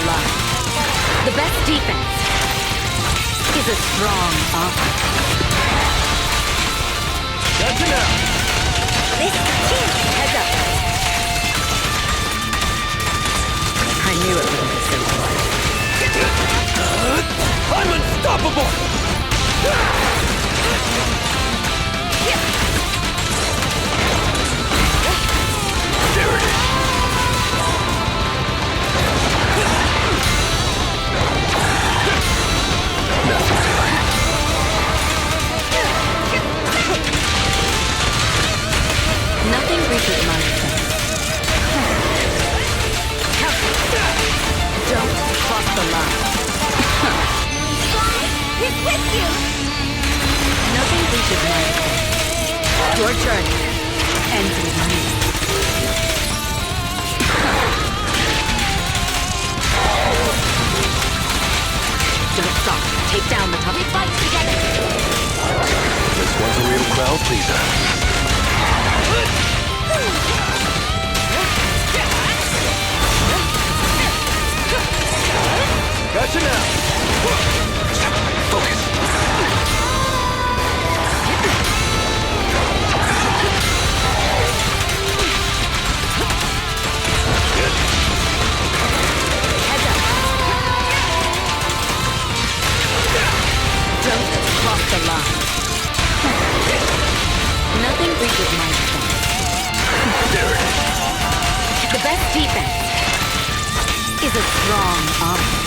line. The best defense is a strong offense. Gotcha now. This team heads up. I knew it wouldn't be simple. I'm unstoppable! There it is! Nothing to it. Nothing reaches my defense. Don't cross the line. He's with you! Nothing reaches my defense. Your journey ends with me. Don't stop. Take down the top. We fight together. This one's a real crowd pleaser. Gotcha now. Focus. Heads up. Don't cross the line. Nothing reaches my defense. There it is. The best defense is a strong offense.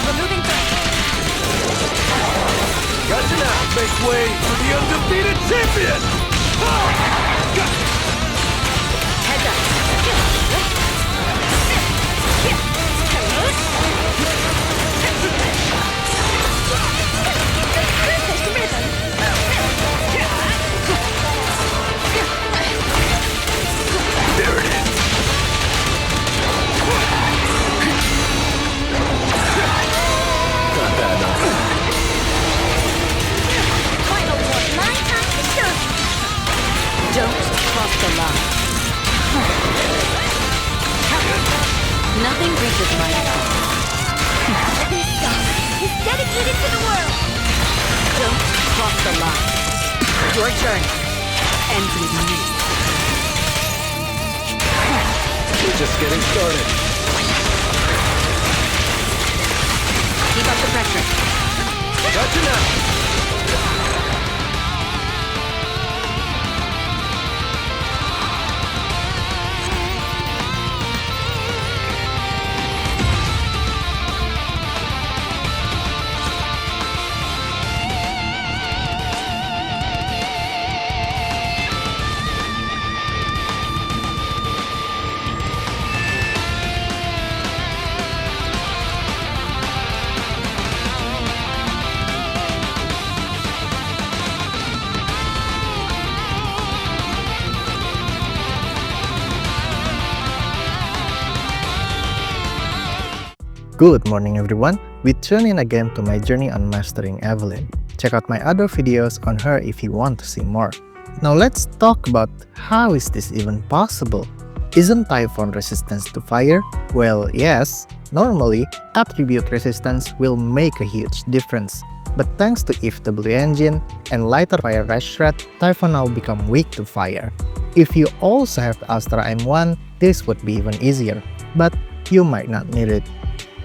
Removing threat. Gotcha now. Make way for the undefeated champion! Heads up. There it is. Not bad enough. Final one. My time to shine. Don't cross the line. Nothing reaches my defense. This song is dedicated to the world. Don't cross the line. Your journey ends with me. We're just getting started. Keep up the pressure. Gotcha now. Good morning everyone, we tune in again to my journey on mastering Evelyn. Check out my other videos on her if you want to see more. Now let's talk about how is this even possible? Isn't Typhon resistance to fire? Well yes, normally attribute resistance will make a huge difference. But thanks to FW engine and lighter fire rush threat, Typhon now become weak to fire. If you also have Astra M1, this would be even easier, but you might not need it.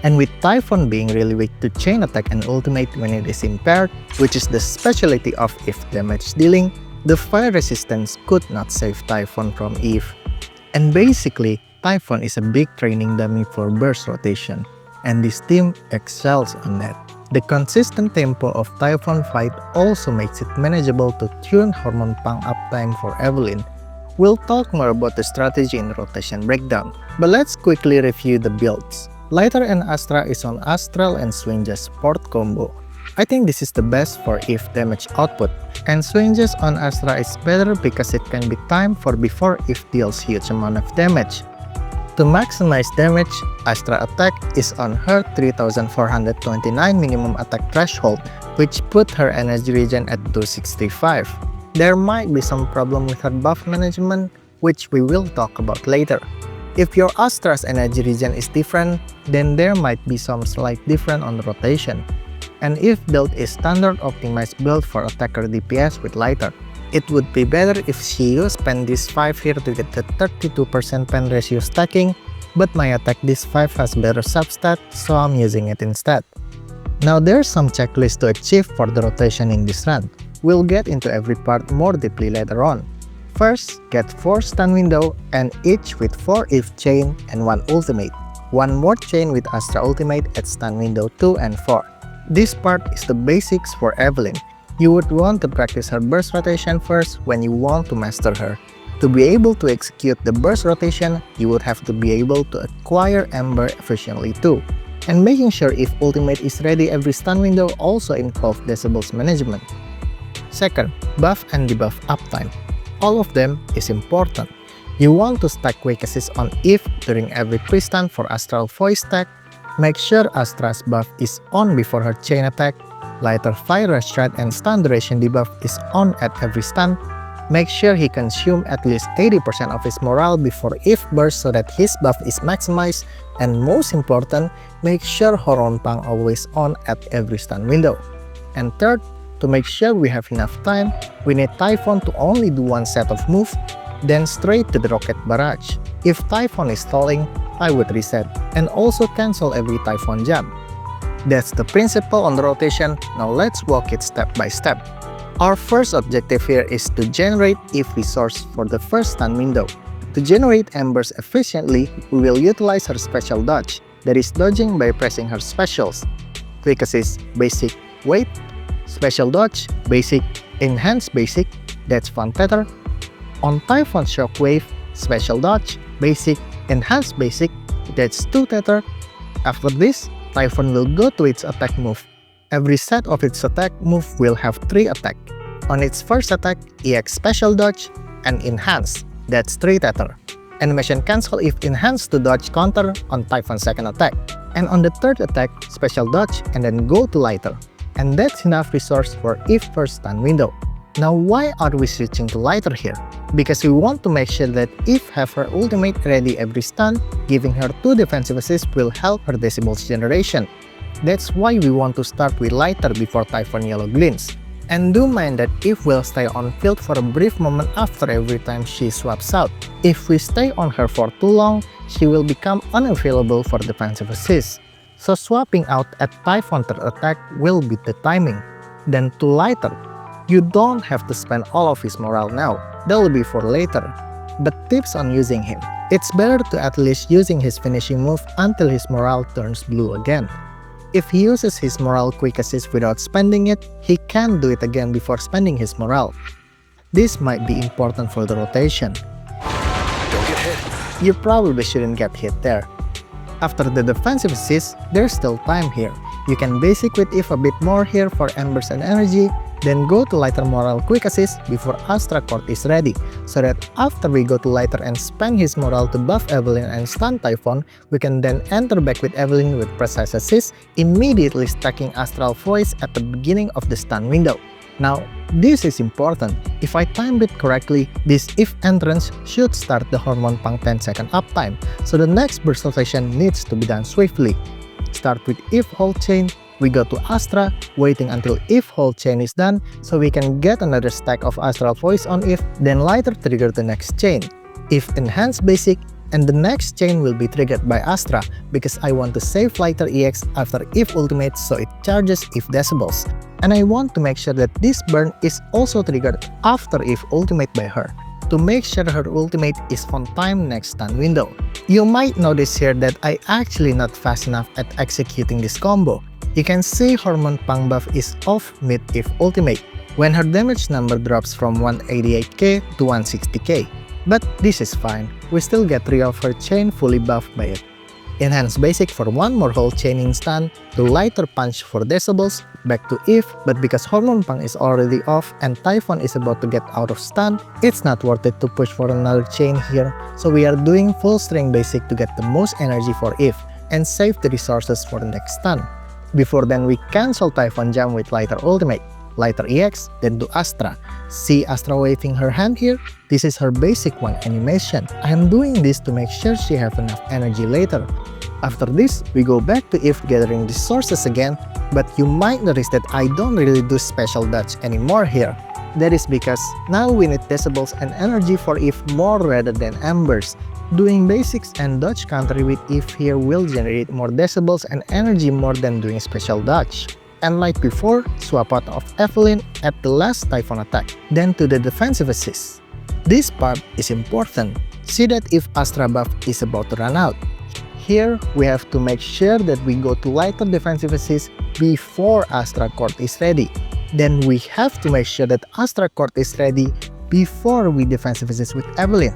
And with Typhon being really weak to chain attack and ultimate when it is impaired, which is the specialty of if damage dealing, the fire resistance could not save Typhon from Eve. And basically, Typhon is a big training dummy for burst rotation, and this team excels on that. The consistent tempo of Typhon fight also makes it manageable to tune hormone pump uptime for Evelyn. We'll talk more about the strategy in rotation breakdown, but let's quickly review the builds. Lighter and Astra is on Astral and Swinge's support combo. I think this is the best for if damage output, and Swinge's on Astra is better because it can be timed for before if deals huge amount of damage. To maximize damage, Astra attack is on her 3429 minimum attack threshold, which put her energy regen at 265. There might be some problem with her buff management, which we will talk about later. If your Astra's energy regen is different, then there might be some slight difference on the rotation. And if build is standard optimized build for attacker DPS with lighter, it would be better if she spend this 5 here to get the 32% pen ratio stacking, but my attack this 5 has better substat, so I'm using it instead. Now there's some checklist to achieve for the rotation in this run. We'll get into every part more deeply later on. First, get 4 stun window and each with 4 if chain and 1 ultimate. 1 more chain with Astra ultimate at stun window 2 and 4. This part is the basics for Evelyn. You would want to practice her burst rotation first when you want to master her. To be able to execute the burst rotation, you would have to be able to acquire Ember efficiently too. And making sure if ultimate is ready every stun window also involves decibels management. Second, buff and debuff uptime. All of them is important. You want to stack quick assist on Eve during every pre-stun for Astral Voice stack. Make sure Astra's buff is on before her chain attack. Lighter fire rush threat and stun duration debuff is on at every stun. Make sure he consumes at least 80% of his morale before Eve burst so that his buff is maximized. And most important, make sure Hormone Pang always on at every stun window. And third, to make sure we have enough time, we need Typhon to only do 1 set of move, then straight to the rocket barrage. If Typhon is stalling, I would reset and also cancel every Typhon jump. That's the principle on the rotation. Now let's walk it step by step. Our first objective here is to generate Eve resource for the first stun window. To generate embers efficiently, we will utilize her special dodge, that is dodging by pressing her specials. Quick assist, basic, wait, special dodge, basic, enhanced basic, that's fun tether. On Typhon shockwave, special dodge, basic, enhanced basic, that's 2 tether. After this, Typhon will go to its attack move. Every set of its attack move will have 3 attack. On its first attack, EX special dodge and enhance, that's 3 tether. Animation cancel if enhanced to dodge counter on Typhon's second attack. And on the third attack, special dodge and then go to lighter. And that's enough resource for Eve first stun window. Now why are we switching to lighter here? Because we want to make sure that Eve have her ultimate ready every stun, giving her 2 defensive assists will help her decibels generation. That's why we want to start with lighter before Typhon yellow glints. And do mind that Eve will stay on field for a brief moment after every time she swaps out. If we stay on her for too long, she will become unavailable for defensive assists. So swapping out at Typhon third attack will be the timing. Then to lighter. You don't have to spend all of his morale now, that will be for later. But tips on using him. It's better to at least using his finishing move until his morale turns blue again. If he uses his morale quick assist without spending it, he can do it again before spending his morale. This might be important for the rotation. Don't get hit. You probably shouldn't get hit there. After the defensive assist, there's still time here. You can basic with Eve a bit more here for embers and energy, then go to lighter morale quick assist before Astra Court is ready, so that after we go to lighter and spend his morale to buff Evelyn and stun Typhon, we can then enter back with Evelyn with precise assist, immediately stacking Astral Voice at the beginning of the stun window. Now, this is important. If I timed it correctly, this Eve entrance should start the Hormone Pang 10-second uptime, so the next burst rotation needs to be done swiftly. Start with Eve hold chain, we go to Astra, waiting until Eve hold chain is done, so we can get another stack of Astral Voice on Eve, then lighter trigger the next chain. Eve enhance basic, and the next chain will be triggered by Astra, because I want to save lighter EX after Eve ultimate so it charges Eve decibels. And I want to make sure that this burn is also triggered after Eve ultimate by her, to make sure her ultimate is on time next stun window. You might notice here that I actually not fast enough at executing this combo. You can see Hormone Pang buff is off mid Eve ultimate, when her damage number drops from 188k to 160k. But this is fine, we still get 3 of her chain fully buffed by it. Enhance basic for 1 more whole chain in stun, to lighter punch for decibels, back to Eve, but because Hormone Pang is already off and Typhon is about to get out of stun, it's not worth it to push for another chain here, so we are doing full string basic to get the most energy for Eve, and save the resources for the next stun. Before then we cancel Typhon jump with lighter ultimate. Lighter EX, then to Astra. See Astra waving her hand here? This is her basic one animation. I am doing this to make sure she have enough energy later. After this, we go back to Eve gathering resources again, but you might notice that I don't really do special dodge anymore here. That is because now we need decibels and energy for Eve more rather than embers. Doing basics and dodge counter with Eve here will generate more decibels and energy more than doing special dodge. And like before, swap out of Evelyn at the last Typhon attack, then to the defensive assist. This part is important. See that if Astra buff is about to run out. Here, we have to make sure that we go to lighter defensive assist before Astra Court is ready. Then we have to make sure that Astra Court is ready before we defensive assist with Evelyn.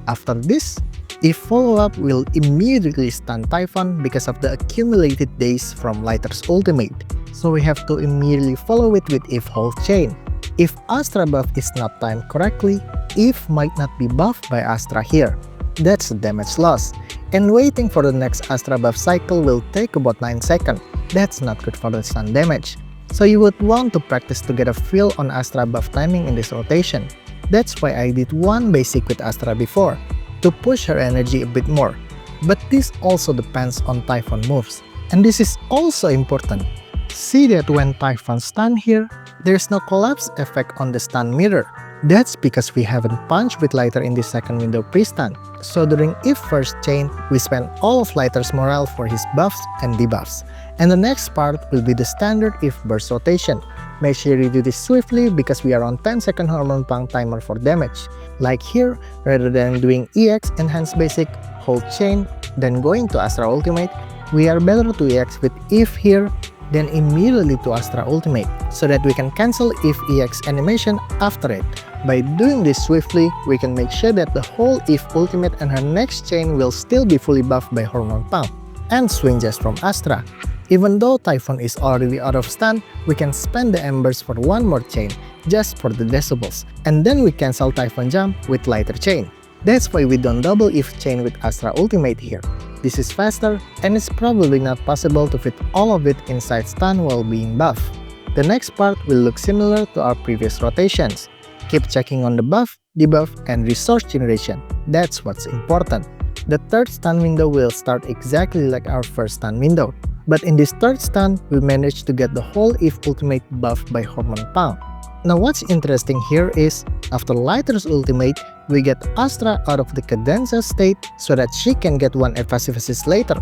After this, if follow-up will immediately stun Typhon because of the accumulated Daze from Lighter's ultimate. So we have to immediately follow it with Eve whole chain. If Astra buff is not timed correctly, Eve might not be buffed by Astra here. That's a damage loss. And waiting for the next Astra buff cycle will take about 9 seconds. That's not good for the stun damage. So you would want to practice to get a feel on Astra buff timing in this rotation. That's why I did one basic with Astra before, to push her energy a bit more. But this also depends on Typhon moves. And this is also important. See that when Typhon stun here, there's no collapse effect on the stun mirror. That's because we haven't punched with Lighter in the second window pre-stun. So during Eve first chain, we spend all of Lighter's morale for his buffs and debuffs. And the next part will be the standard Eve burst rotation. Make sure you do this swiftly because we are on 10-second Hormone Punk timer for damage. Like here, rather than doing EX enhanced basic, hold chain, then going to Astra ultimate, we are better to EX with Eve here, then immediately to Astra ultimate, so that we can cancel Eve EX animation after it. By doing this swiftly, we can make sure that the whole Eve ultimate and her next chain will still be fully buffed by Hormone Pump, and swing just from Astra. Even though Typhon is already out of stun, we can spend the embers for one more chain, just for the decibels, and then we cancel Typhon jump with Lighter chain. That's why we don't double Eve chain with Astra ultimate here. This is faster, and it's probably not possible to fit all of it inside stun while being buffed. The next part will look similar to our previous rotations. Keep checking on the buff, debuff, and resource generation. That's what's important. The third stun window will start exactly like our first stun window. But in this third stun, we managed to get the whole Eve ultimate buffed by Hormone Pump. Now what's interesting here is, after Lighter's ultimate, we get Astra out of the cadenza state so that she can get one evasive assist later.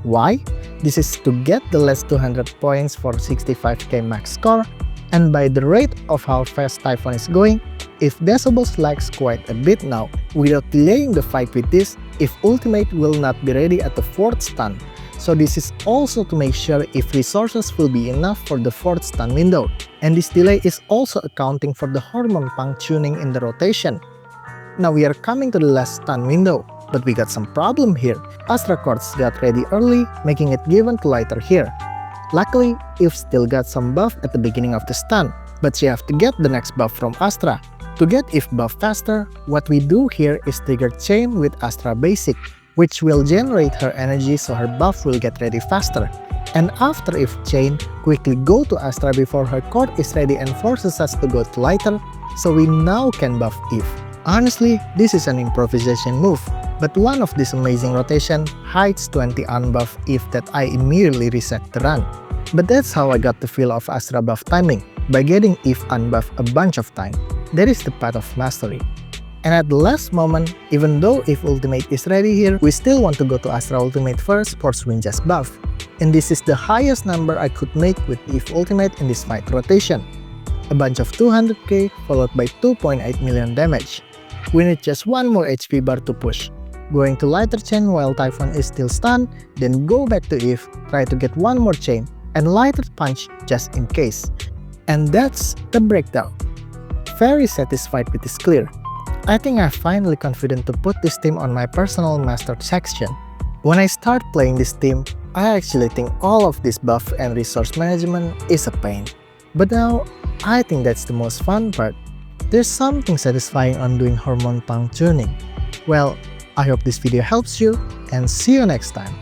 Why? This is to get the last 200 points for 65k max score, and by the rate of how fast Typhon is going, if decibels lags quite a bit now. Without delaying the fight with this, if ultimate will not be ready at the 4th stun. So this is also to make sure if resources will be enough for the 4th stun window. And this delay is also accounting for the Hormone Punk tuning in the rotation. Now we are coming to the last stun window, but we got some problem here. Astra Quartz got ready early, making it given to Lighter here. Luckily, Eve still got some buff at the beginning of the stun, but she have to get the next buff from Astra. To get Eve buff faster, what we do here is trigger chain with Astra basic, which will generate her energy so her buff will get ready faster. And after Eve chain, quickly go to Astra before her court is ready and forces us to go to Lighter, so we now can buff Eve. Honestly, this is an improvisation move, but one of this amazing rotation hides 20 unbuff Eve that I immediately reset the run. But that's how I got the feel of Astra buff timing, by getting Eve unbuff a bunch of time. That is the path of mastery. And at the last moment, even though Eve ultimate is ready here, we still want to go to Astra ultimate first for swing just buff. And this is the highest number I could make with Eve ultimate in this fight rotation. A bunch of 200k followed by 2.8 million damage. We need just one more HP bar to push. Going to Lighter chain while Typhon is still stunned, then go back to Eve, try to get one more chain, and Lighter punch just in case. And that's the breakdown. Very satisfied with this clear. I think I'm finally confident to put this team on my personal mastered section. When I start playing this team, I actually think all of this buff and resource management is a pain. But now, I think that's the most fun part. There's something satisfying on doing Hormone Punk tuning. Well, I hope this video helps you, and see you next time.